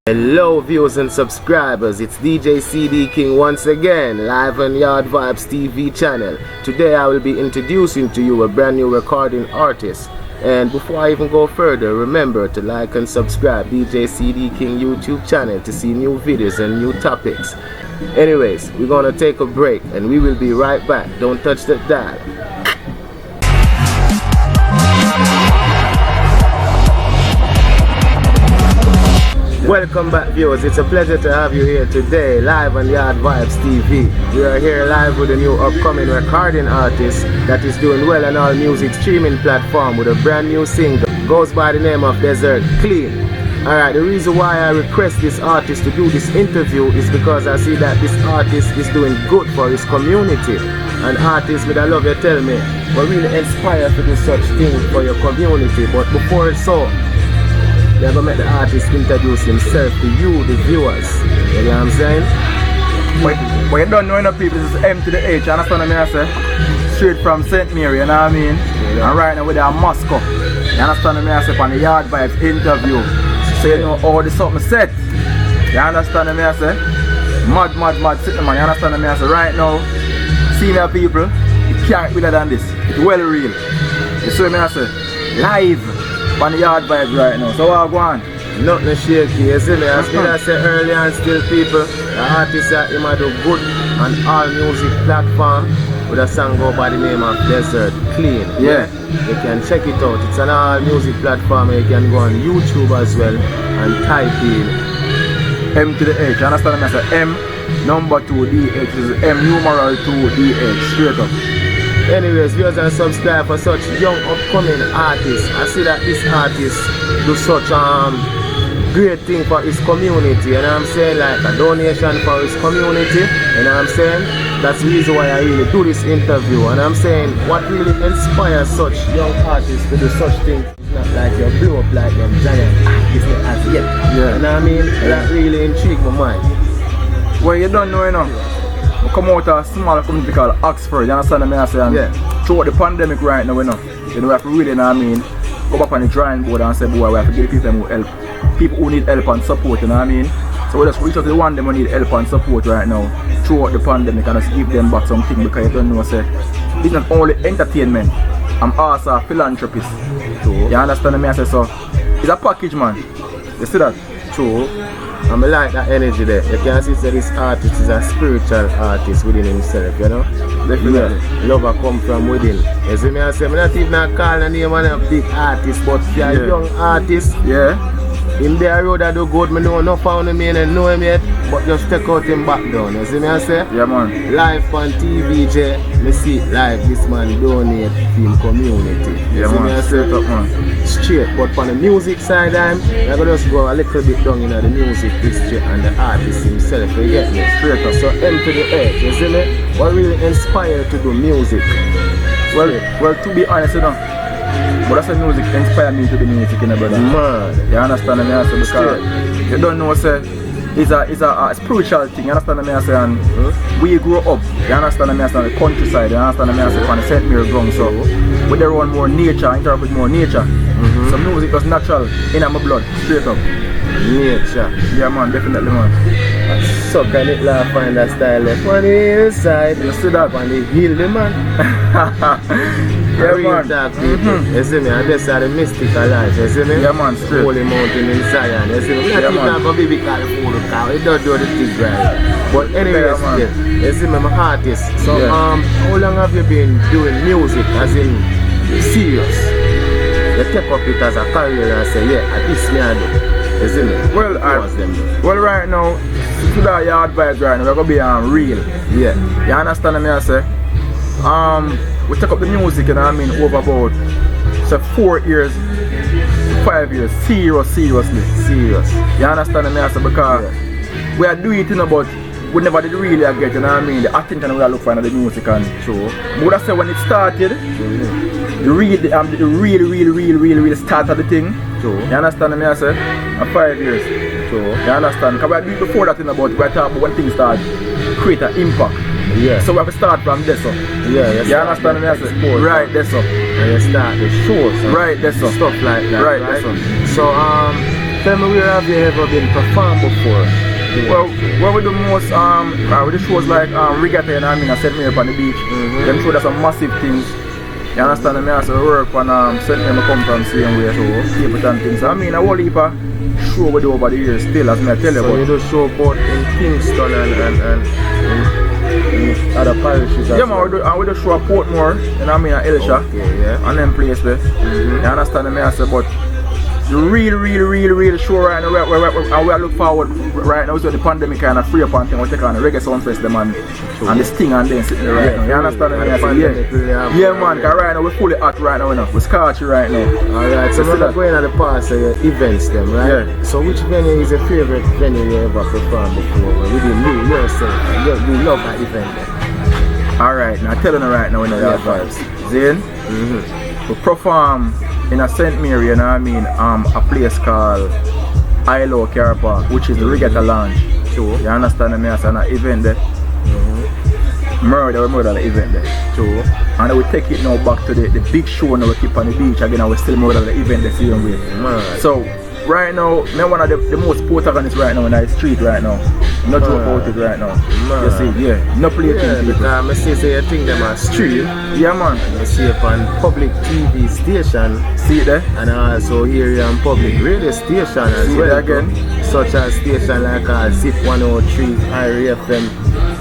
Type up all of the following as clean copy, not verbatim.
Hello viewers and subscribers, it's DJ CD King once again, live on Yard Vibes TV channel. Today I will be introducing to you a brand new recording artist. And before I even go further, remember to like and subscribe DJ CD King YouTube channel to see new videos and new topics. Anyways, we're gonna take a break and we will be right back. Don't touch that dial. Welcome back viewers, it's a pleasure to have you here today live on Yard Vibes TV. We are here live with a new upcoming recording artist that is doing well on all music streaming platform with a brand new single. Goes by the name of Desert Clean. Alright, the reason why I request this artist to do this interview is because I see that this artist is doing good for his community. An artist with I love you tell me, but really inspired to do such things for your community. But before it's so, never met the artist introduce himself to you, the viewers. You know what I'm saying? But you don't know enough people, this is M to the H, you understand what I say? Straight from St. Mary, you know what I mean? Yeah. And right now we're there in Moscow. You understand what I say? On the Yard Vibes interview. So you know all the something set. You understand what I say? Mad sitting man, you understand what I say? Right now, senior people, you can't realer than this. It's well real. You see what I say? Live on the Yard Vibes right now. So what go on? Nothing shaky, you see me? As I said earlier, and still people, the artist that him do good on all music platform with a song go by the name of Desert Clean. Yeah. You can check it out. It's on all music platform. You can go on YouTube as well and type in M to the H. You understand what I say? M number 2 DH is M numeral 2 DH. Straight up. Anyways, viewers and subscribe for such young upcoming artists. I see that this artist do such great thing for his community, you know what I'm saying, like a donation for his community, you know what I'm saying. That's the reason why I really do this interview, and I'm saying what really inspires such young artists to do such things. It's not like you blow up like them giant artists as yet. Yeah. You know what I mean? That really intrigued my mind. Well, you don't know, you know. I come out of a small community called Oxford, you understand what I say? And yeah. Throughout the pandemic right now, you know we have to really, you know what I mean, go back on the drawing board and say, boy, we have to give people who help. People who need help and support, you know what I mean? So we just reach out to the one them who need help and support right now throughout the pandemic and just give them back something, because you don't know, say, it's not only entertainment, I'm also a philanthropist. True. You understand what I say? So it's a package, man. You see that? True. And I like that energy there. You can see that this artist is a spiritual artist within himself, you know? Definitely. Yeah. Love come from within. You see me, I say, I'm not even calling the name of a big artist, but if you're a young artist, yeah. In the road I do good, I know no found him and know him yet, but just check out him back down. You see me, I say? Yeah, man. Live on TV, J, me see it live, this man donate to him community. You yeah, see man. Me, I say? Straight up, man. Straight, but on the music side, I'm going to just go a little bit down in the music history and the artist himself, you get me? Straight up. So M to the H, you see me? What really inspired to do music? Well, to be honest, you know, but that's why music inspired me to do music, you know, brother. Man. You understand what I say? Because you don't know, say, it's a spiritual thing, you understand what I say? And we grew up, you understand what I say, on the countryside, you understand what I say, on the St. Mary ground, so we there around more nature, interact with more nature. So music was natural in my blood, straight up. Nature. Yeah, man, definitely, man. So can it laugh find that style left on the inside? You see that? On the hill, the man. Yeah, man. You see me, and this are the mystical life, you see me? Yeah, man, straight. Holy mountain in Zion, you see me? Yeah, man. Not even biblical food cow, it don't do the thing right. But anyways, yeah, you see me, I'm an artist. So yeah. how long have you been doing music, as in serious? You take up it as a career and say, yeah, at this me I do. You see me? Well, right now, to that Yard Vibes right now, we're going to be real. Yeah. You understand what I say? We took up the music, you know what I mean, over about 4 years, 5 years, seriously. Serious. You understand what I say? Because we are doing it, you know, but we never did really get, you know what I mean, the attention we are looking for in the music and true. But I say when it started, the really start of the thing. True. You understand what I say? 5 years. True. You understand? Because we are doing before that, you know, but we are talking about when things start create an impact. Yeah. So we have to start from this up. Yeah, you understand what I say? Right, this up. And you start the shows. Right, this up. Stuff like that. Right, this up. So Tell me, where have you ever been performed before? Well, where we do most, we do shows like Regatta, you know what I mean, I St. Mary on the beach. Them show that some massive things. You understand me? I say work on St. Mary come from same way, so keep it and things. I mean, a whole heap of show we do over the years still, as me I tell you. So you do show both in Kingston and in other parishes? Yeah, man, we do show at Portmore, you know what I mean, at Elisha. Okay, yeah. And them place there. You understand me? I say, but the real show right now, we look forward right now, so the pandemic kind of free up and thing, we take on the reggae sound fest them and this thing and then sitting there right now. You understand me? I say, yeah man, because right now we're fully hot right now, we're scotchy right now. Alright, so we're going at the past events them, right? Yeah. So which venue is your favorite venue you ever performed before? Within you yourself, you love that event then? Alright, now telling you right now, we know your vibes. Zane, we perform in a St. Mary, you know what I mean, a place called ILO Car Park, which is the Regatta Lounge. True. You understand me? As an event there. Murder the event there. True. And then we take it now back to the big show now we keep on the beach again and we still murder the event the same way. Man. So right now, I'm one of the most protagonists right now in the street right now. Not joke about it right now. Man. You see, yeah. No play things Because I see say you think them are street. Yeah man. You see it on public TV station. See it there? And also here you on public radio station as See well. it again? Such as station like Zip 103, IRI FM,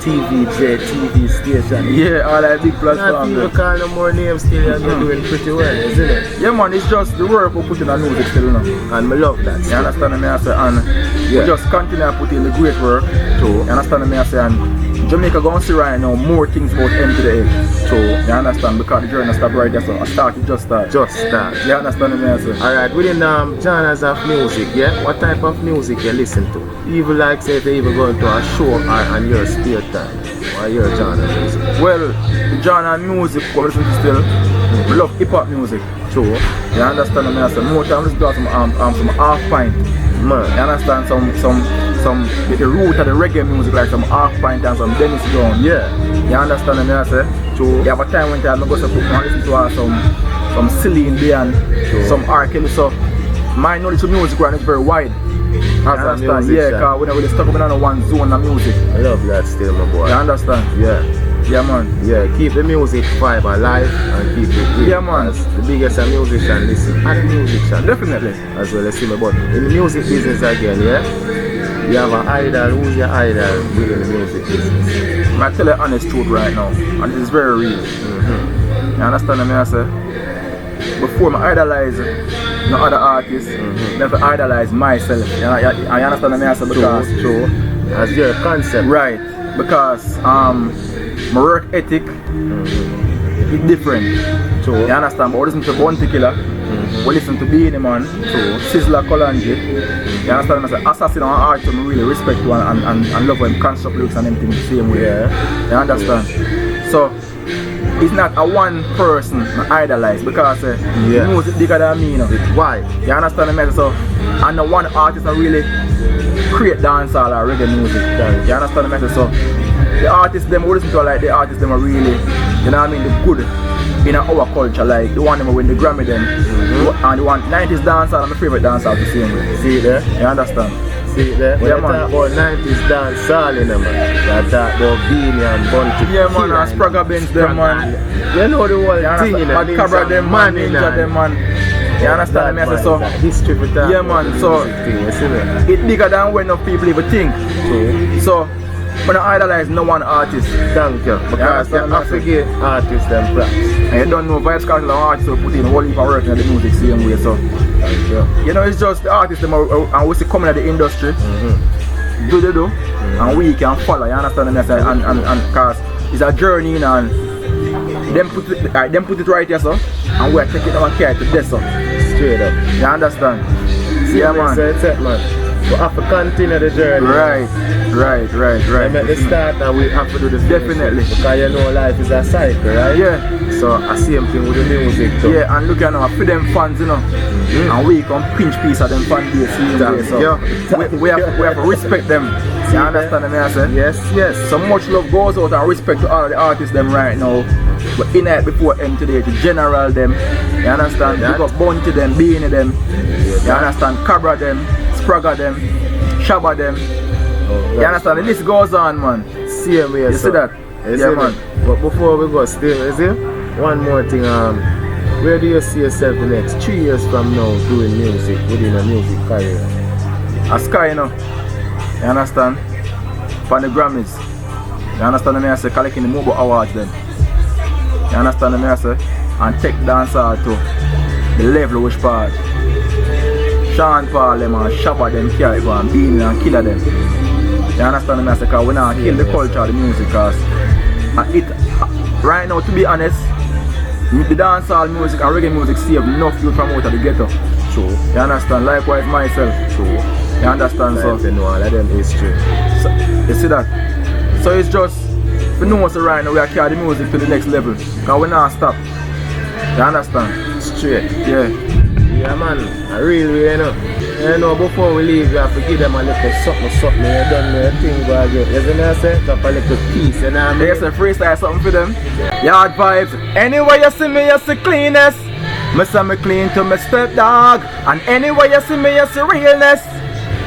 TVJ, TV station. Yeah, all that big Not platform even there. call no more names still and you're doing pretty well, isn't it? Yeah man, it's just the work we put in the music still now. And I love that. You understand me? I say, and we just continue to put in the great work. True. You understand me? I say, and Jamaica going to see right now more things about M to the H. True. You understand? Because the journey stop right there, so I started just start. Just that. You understand me? I say. Alright, within genres of music, yeah? What type of music you listen to? Even like say if you even going to a show or on your spare time. Or your genre of music. Well, the genre of music I listen to still. I love hip hop music. True. You understand me? I say, more time listen to some half pint. Man. You understand the root of the reggae music like some half pint and some Dennis Brown. Yeah. You understand me? I say. True. You have a time when I go to put and listen to some Celine Dion, some R. Kelly. So my knowledge of music right now is very wide. As a Understand? musician. Yeah, because when I really stuck up in one zone of music. I love that still, my boy. You understand? Yeah. Yeah man. Yeah, keep the music vibe alive and keep it real. Yeah, man. As the biggest musician listen and the musician Definitely. as well as him. But in the music business again, yeah, you have an idol. Who's your idol within the music business? I tell you the honest truth right now, and this is very real. You understand me? I say, before I idolize no other artists, never idolize myself. I understand me? I say because True. As your concept. right, because my work ethic is different. True. You understand? But we listen to Bounty Killer, we listen to Beanie Man, Sizzla Kolanji. You understand? I say Assassin and art I really respect to and love when construct lyrics and everything the same way. Yeah. You understand? So it's not a one person I idolize because Yeah. music bigger than me, you know. Why? You understand me? So and the one artist I really create dancehall or reggae music. You understand me? So the artists them we listen to like the artists them are really, you know what I mean, the good in our culture, like the one them win the Grammy them and the one 90s dancehall and my favorite dancehall the same way. See it there? You understand? See it there? When Yeah, you man. talk about 90s dance all in them, man. You talk about Beanie and Bunty. Yeah man, and Spragga Benz them man. You know the whole You thing in understand? it. Cabra them man, Ninja them man. You understand me? I say so. History for that. Yeah man, so You see me? it's bigger than when enough people even think. True. So when I idolize no one artist. Thank you. Because Yeah, I forget artists them props. And you don't know Vibes Cartel artists will put in a whole heap of work in the music same way. So Thank you. you know it's just the artists them and we see coming at the industry. Do and we can follow, you understand me? And cause it's a journey you know, and them put it right here so and we're taking our care to this so. Straight up. You understand? Yeah man. So it's it, man. We have to continue the journey. Right. We make the start and we have to do the finish. Definitely. Because you know life is a cycle, right? Yeah. So I same thing with the music too. Yeah, and look at now, for them fans, you know, and we can pinch piece of them fan base, so we have to respect them. You understand me? I say? Yes. So much love goes out and respect to all of the artists them right now. But in it before M today, to general them, you understand? Big up Bounty them, Beanie them, you understand? Cabra them, Spragga them, Shabba them. Oh, You understand? The list goes on, man. Same way, You see that? Yeah, man. But before we go, still, you see? One more thing, where do you see yourself the next 3 years from now doing music, within a music career? A Sky, you know. You understand? For the Grammys. You understand me? I say collecting the mobile awards then. You understand me? I say? And take dancehall to the level which part. Sean Paul them and Shabba them carry go and Beanie and Killer them. You understand me? I say? Because we not kill the culture of the music. Because right now, to be honest, the dancehall music and reggae music save enough youth from out of the ghetto. True. You understand? Likewise myself. True. You understand? So you know all of them history. So, you see that? So it's just, we know so right now we are carry the music to the next level. Because we not stop. You understand? Straight. Yeah. Yeah man, a real way, you know. You know, before we leave, you have to give them a little something. You don't know a thing go again. You see me I say? Drop a little piece, you know what I mean? There's a freestyle something for them. Yard vibes. Anywhere you see me, you see cleanness. Me say me clean to me step dog. And anywhere you see me, you see realness.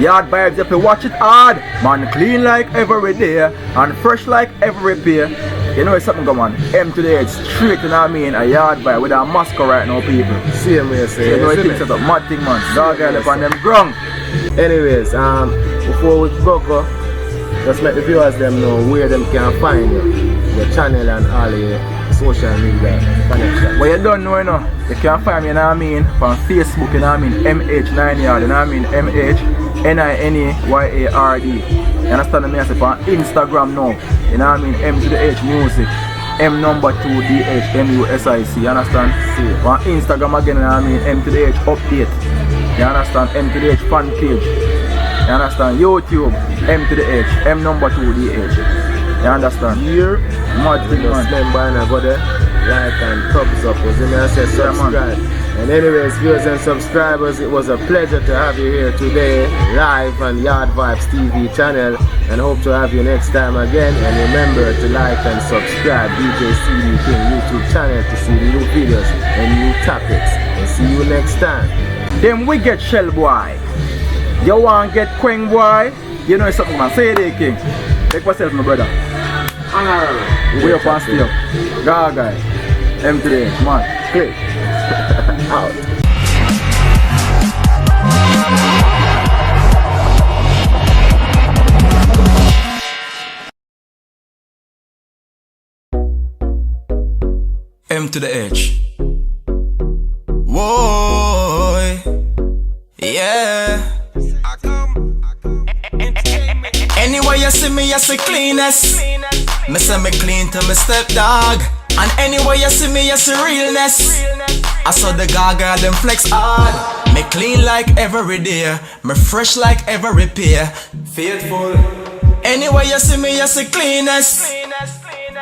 Yard vibes, if you watch it hard. Man clean like every day. And fresh like every pair. You know it's something going on. M to the H, straight, you know what I mean? A yard vibe with a mask right now, people. Same way, say. You know it takes a mad thing, man. Dog girl up on them ground. Anyways, before we go, just let the viewers them know where them can find you, your channel and all your social media connection. What you don't know, you know, you can find me, you know what I mean, from Facebook, you know what I mean, MH9Yard, you know what I mean, MH9NEYARD. You understand me? I say on Instagram now, you know what I mean, M to the H music, M number 2 DH MUSIC, you understand? See, on Instagram again, you know what I mean, M to the H update, you understand? M to the H fan page, you understand? YouTube, M to the H, M number 2 DH, you understand? Here, Mad thing, just man. remember and go there, like and thumbs up, you see me? I say subscribe. And anyways, viewers and subscribers, it was a pleasure to have you here today, live on Yard Vibes TV channel, and hope to have you next time again. And remember to like and subscribe DJ CD King YouTube channel to see new videos and new topics. And see you next time. Them we get shell boy. You want get queen boy? You know something, man. Say it, King. Take yourself, my brother. We up and stay up. Gaga. M to the H, man. Click. Out. M to the H. Whoa, yeah. Anywhere you see me, you see cleanness. Me say me clean to me step dog. And anywhere you see me, you see realness. I saw the gaga, them flex hard. Me clean like every day. Me fresh like every pair. Faithful. Anywhere you see me, you see cleanness.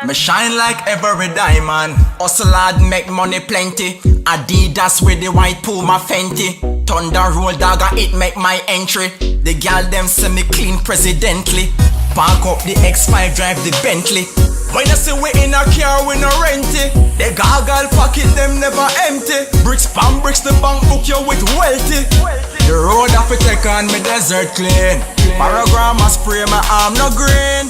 Me shine like every diamond. Hustle hard, make money plenty. Adidas with the white Puma Fenty. Thunder roll dagger, it make my entry. The gal them say me clean presidently. Park up the X5, drive the Bentley. When I say we in a car, we no rent it. The gargle pocket them never empty. Bricks pan bricks, the bank book you with wealthy. The road have to take on me desert clean. Paragram I spray my arm no green.